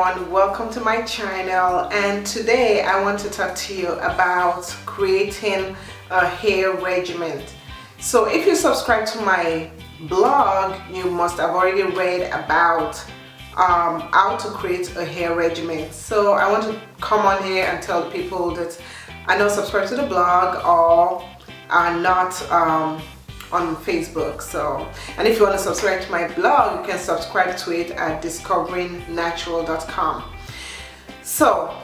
everyone, welcome to my channel, and today I want to talk to you about creating a hair regimen. So if you subscribe to my blog, you must have already read about how to create a hair regimen. So I want to come on here and tell people that are not subscribed to the blog or are not on Facebook. So, and if you want to subscribe to my blog, you can subscribe to it at DiscoveringNatural.com. So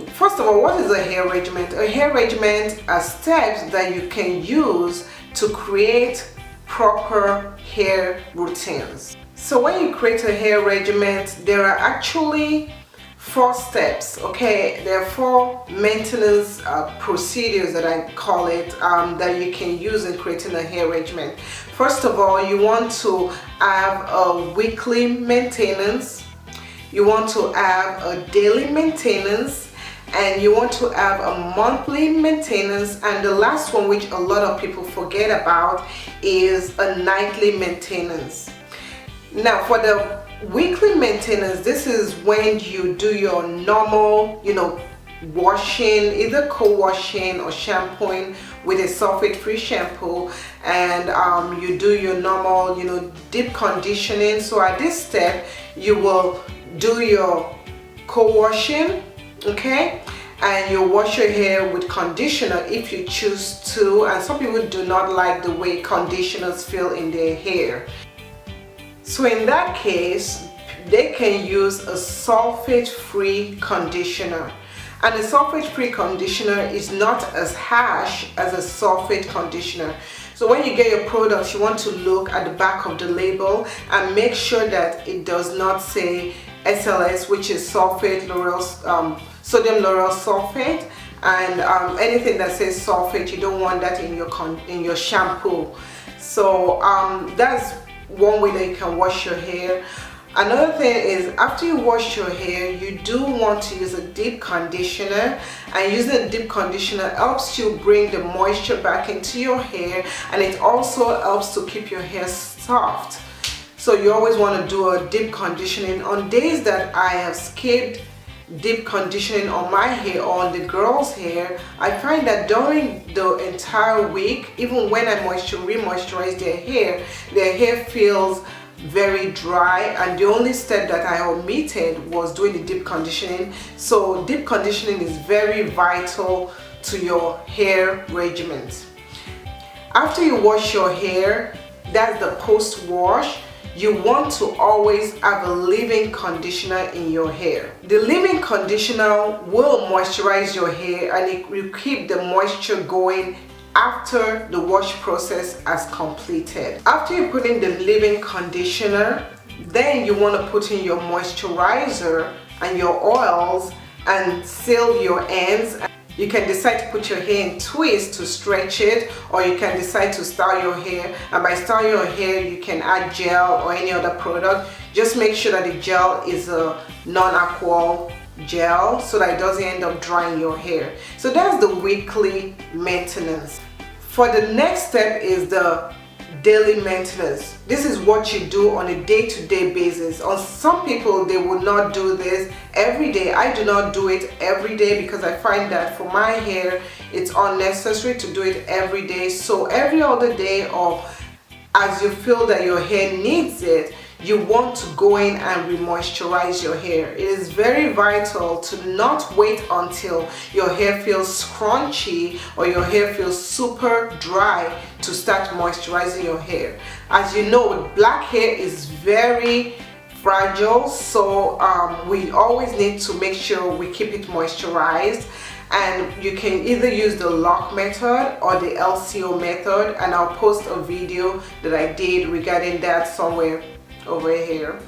first of all, what is a hair regimen? A hair regimen are steps that you can use to create proper hair routines. So when you create a hair regimen, there are actually 4 steps. Okay, there are 4 maintenance procedures that I call it, that you can use in creating a hair regimen. First of all, you want to have a weekly maintenance, you want to have a daily maintenance, and you want to have a monthly maintenance, and the last one, which a lot of people forget about, is a nightly maintenance. Now for the weekly maintenance, this is when you do your normal, washing, either co-washing or shampooing with a sulfate-free shampoo, and you do your normal, deep conditioning. So at this step, you will do your co-washing, okay, and you wash your hair with conditioner if you choose to, and some people do not like the way conditioners feel in their hair. So in that case, they can use a sulfate-free conditioner, and a sulfate-free conditioner is not as harsh as a sulfate conditioner. So when you get your products, you want to look at the back of the label and make sure that it does not say SLS, which is sodium lauryl sulfate, and anything that says sulfate, you don't want that in your shampoo. So that's one way that you can wash your hair. Another thing is, after you wash your hair, you do want to use a deep conditioner, and using a deep conditioner helps you bring the moisture back into your hair, and it also helps to keep your hair soft. So you always want to do a deep conditioning. On days that I have skipped deep conditioning on my hair or on the girls' hair, I find that during the entire week, even when I re-moisturize their hair feels very dry, and the only step that I omitted was doing the deep conditioning. So deep conditioning is very vital to your hair regimen. After you wash your hair, that's the post-wash, you want to always have a leave-in conditioner in your hair. The leave-in conditioner will moisturize your hair, and it will keep the moisture going after the wash process has completed. After you put in the leave-in conditioner, then you want to put in your moisturizer and your oils and seal your ends. You can decide to put your hair in twists to stretch it, or you can decide to style your hair, and by styling your hair you can add gel or any other product. Just make sure that the gel is a non-alcohol gel so that it doesn't end up drying your hair. So that's the weekly maintenance. For the next step is the daily maintenance. This is what you do on a day-to-day basis. On some people, they will not do this every day. I do not do it every day because I find that for my hair it's unnecessary to do it every day. So every other day, or as you feel that your hair needs it, you want to go in and re-moisturize your hair. It is very vital to not wait until your hair feels scrunchy or your hair feels super dry to start moisturizing your hair. As you know, black hair is very fragile, so we always need to make sure we keep it moisturized. And you can either use the lock method or the LCO method, and I'll post a video that I did regarding that somewhere over here.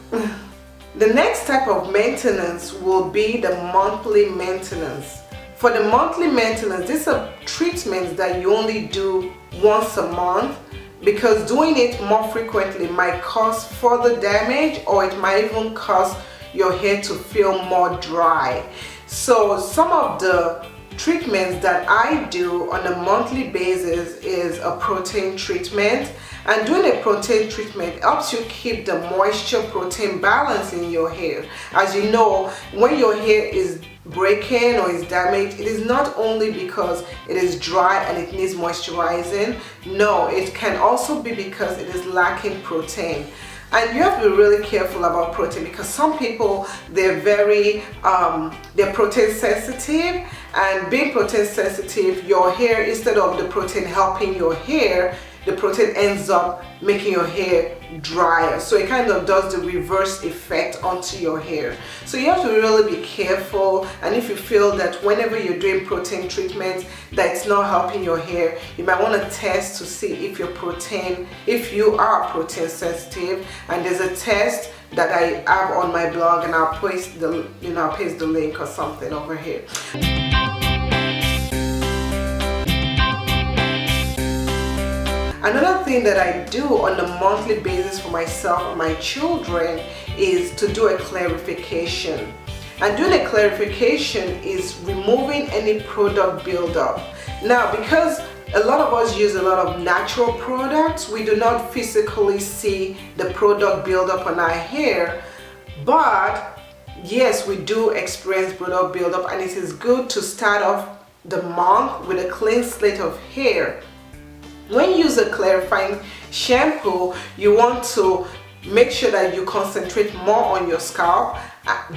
The next type of maintenance will be the monthly maintenance. For the monthly maintenance, these are treatments that you only do once a month, because doing it more frequently might cause further damage, or it might even cause your hair to feel more dry. So some of the treatments that I do on a monthly basis is a protein treatment, And doing a protein treatment helps you keep the moisture protein balance in your hair. As you know, when your hair is breaking or is damaged, it is not only because it is dry and it needs moisturizing. No, it can also be because it is lacking protein. And you have to be really careful about protein, because some people, they're protein sensitive, and being protein sensitive, your hair, instead of the protein helping your hair, the protein ends up making your hair drier. So it kind of does the reverse effect onto your hair. So you have to really be careful, and if you feel that whenever you're doing protein treatments that it's not helping your hair, you might want to test to see if you are protein sensitive. And there's a test that I have on my blog, and I'll paste the link or something over here. Another thing that I do on a monthly basis for myself and my children is to do a clarification. And doing a clarification is removing any product buildup. Now, because a lot of us use a lot of natural products, we do not physically see the product buildup on our hair, but yes, we do experience product buildup, and it is good to start off the month with a clean slate of hair. When you use a clarifying shampoo, you want to make sure that you concentrate more on your scalp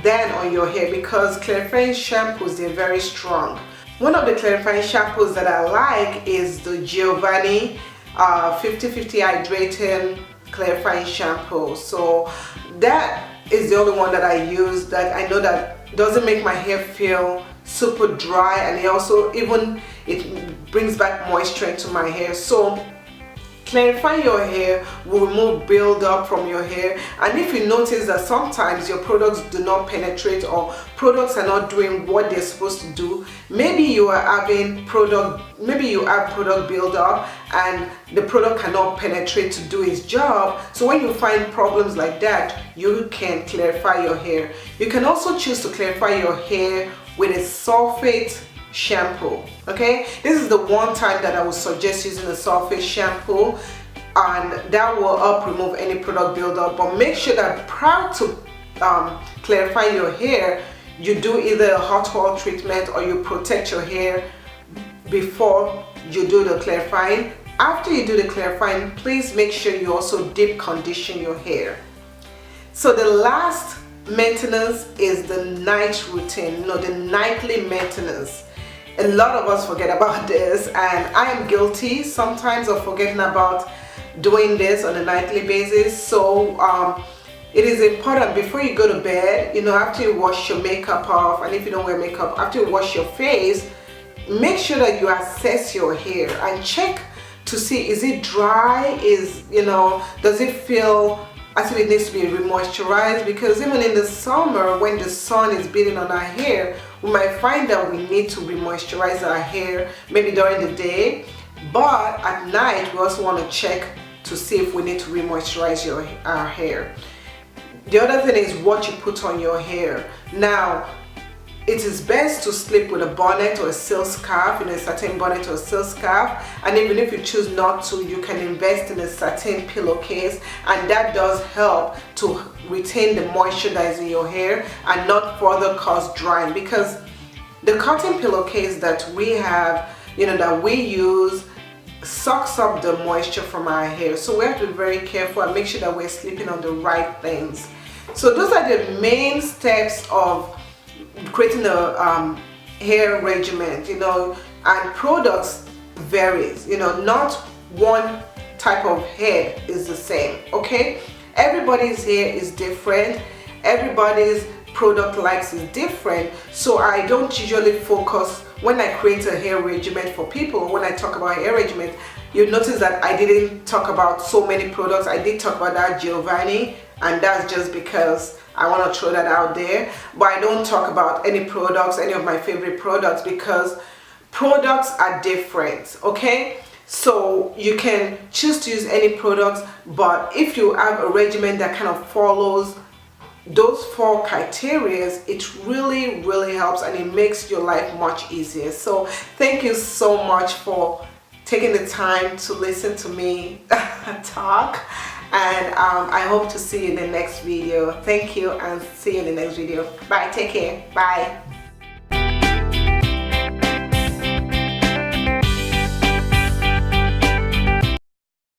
than on your hair, because clarifying shampoos, they're very strong. One of the clarifying shampoos that I like is the Giovanni 50/50 Hydrating Clarifying Shampoo. So that is the only one that I use, that I know that doesn't make my hair feel super dry, and it brings back moisture into my hair. So clarifying your hair will remove buildup from your hair. And if you notice that sometimes your products do not penetrate, or products are not doing what they're supposed to do, maybe you have product buildup and the product cannot penetrate to do its job. So when you find problems like that, you can clarify your hair. You can also choose to clarify your hair with a sulfate shampoo. Okay, this is the one time that I would suggest using a sulfate shampoo, and that will help remove any product buildup. But make sure that prior to clarifying your hair, you do either a hot oil treatment or you protect your hair before you do the clarifying. After you do the clarifying, please make sure you also deep condition your hair. So the last maintenance is the night routine, the nightly maintenance. A lot of us forget about this, and I am guilty sometimes of forgetting about doing this on a nightly basis. So it is important before you go to bed, after you wash your makeup off, and if you don't wear makeup, after you wash your face, make sure that you assess your hair and check to see, is it dry, does it feel as if it needs to be remoisturized? Because even in the summer, when the sun is beating on our hair, we might find that we need to remoisturize our hair maybe during the day, but at night we also want to check to see if we need to remoisturize our hair. The other thing is what you put on your hair. Now, it is best to sleep with a bonnet or a silk scarf, a satin bonnet or a silk scarf, and even if you choose not to, you can invest in a satin pillowcase, and that does help to retain the moisture that is in your hair and not further cause drying, because the cotton pillowcase that we have, that we use, sucks up the moisture from our hair. So we have to be very careful and make sure that we're sleeping on the right things. So those are the main steps of creating a hair regimen, and products varies, not one type of hair is the same. Okay, everybody's hair is different, everybody's product likes is different. So I don't usually focus when I create a hair regimen for people. When I talk about hair regimen, you notice that I didn't talk about so many products. I did talk about that Giovanni, and that's just because I want to throw that out there. But I don't talk about any products, any of my favorite products, because products are different. Okay, so you can choose to use any products, but if you have a regimen that kind of follows those 4 criteria, it really helps, and it makes your life much easier. So thank you so much for taking the time to listen to me talk, and I hope to see you in the next video. Thank you, and see you in the next video. Bye, take care, bye.